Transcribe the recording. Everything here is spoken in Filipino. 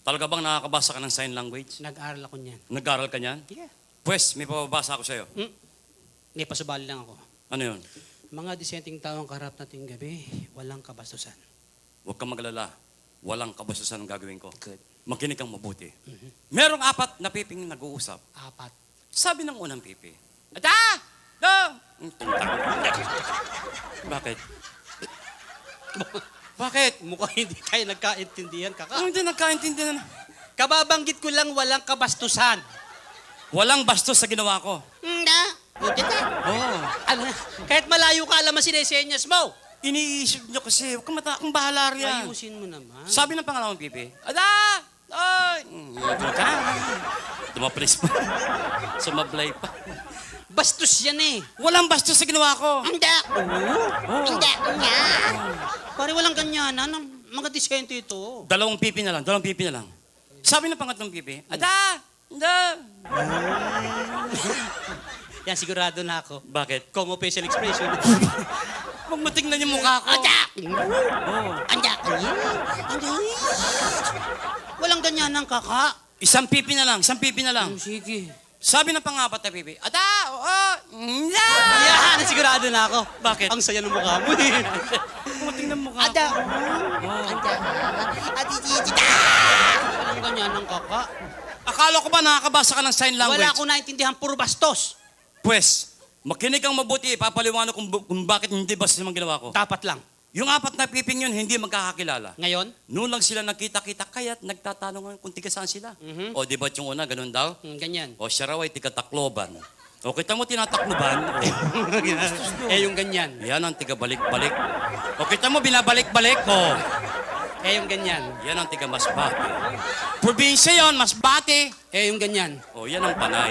Talaga bang nakakabasa ka ng sign language? Nag-aral ako niyan. Nag-aral ka niyan? Yeah. Pwes, may pababasa ako sa'yo. Hindi, pasubali lang ako. Ano yun? Mga disenteng taong kaharap nating gabi, walang kabastusan. Huwag kang maglala. Walang kabastusan ang gagawin ko. Good. Makinig kang mabuti. Merong 4 na piping nag-uusap. 4. Sabi ng unang pipi, Ada! Dong! Bakit? Bakit? Mukhang hindi tayo nagkaintindihan, kaka. Hindi nagkaintindihan. Kababanggit ko lang walang kabastusan. Walang bastos sa ginawa ko. Na? Buti na. Oo. Ano, kahit malayo ka, alam mo sinesenyas mo. Iniisip nyo kasi, huwag kang kung bahala riyan. Ayusin mo naman. Sabi ng pangalawang pipi, Ada! Ay! Dumaplis pa. Sumablay pa. Bastos yan eh. Walang bastos sa ginawa ko. Hindi. Oh. Hindi nga. Pare walang ganyanan. Mga disente ito. Dalawang pipi na lang. Sabi ng pangatlong pipi, Ada! Ada! Yan, sigurado na ako. Bakit? Como facial expression. Huwag mo tingnan yung mukha ko. Anda! Oh. Anda! Walang ganyanan, kaka. Isang pipi na lang. Sige. Sabi ng pangapat na pipi, Ada! Oo! Ada! Yan, sigurado na ako. Bakit? Ang saya ng mukha mo eh. Huwag mo tingnan yung mukha ko. Ada! Oh. Anda! Walang ganyanan, kaka. Akala ko ba nakakabasa ka ng sign language? Wala akong naintindihan, puro bastos. Pwes, makinig kang mabuti, ipapaliwanag kung bakit hindi bastos yung ginawa ko. Dapat lang. Yung 4 na piping yun, hindi magkakakilala. Ngayon? Noon lang sila nagkita-kita, kaya't nagtatanungan kung tiga saan sila. Mhm. O, di ba't yung una, ganun daw? Ganyan. O, siya raw ay tiga Tacloban. O, kita mo tinatakloban? O, Yung ganyan. yan ang tiga balik-balik. O, kita mo binabalik-balik? O, Yung ganyan. yan ang tiga Masbate. Probinsya yon, Masbate. Yung ganyan. O, yan ang Panay.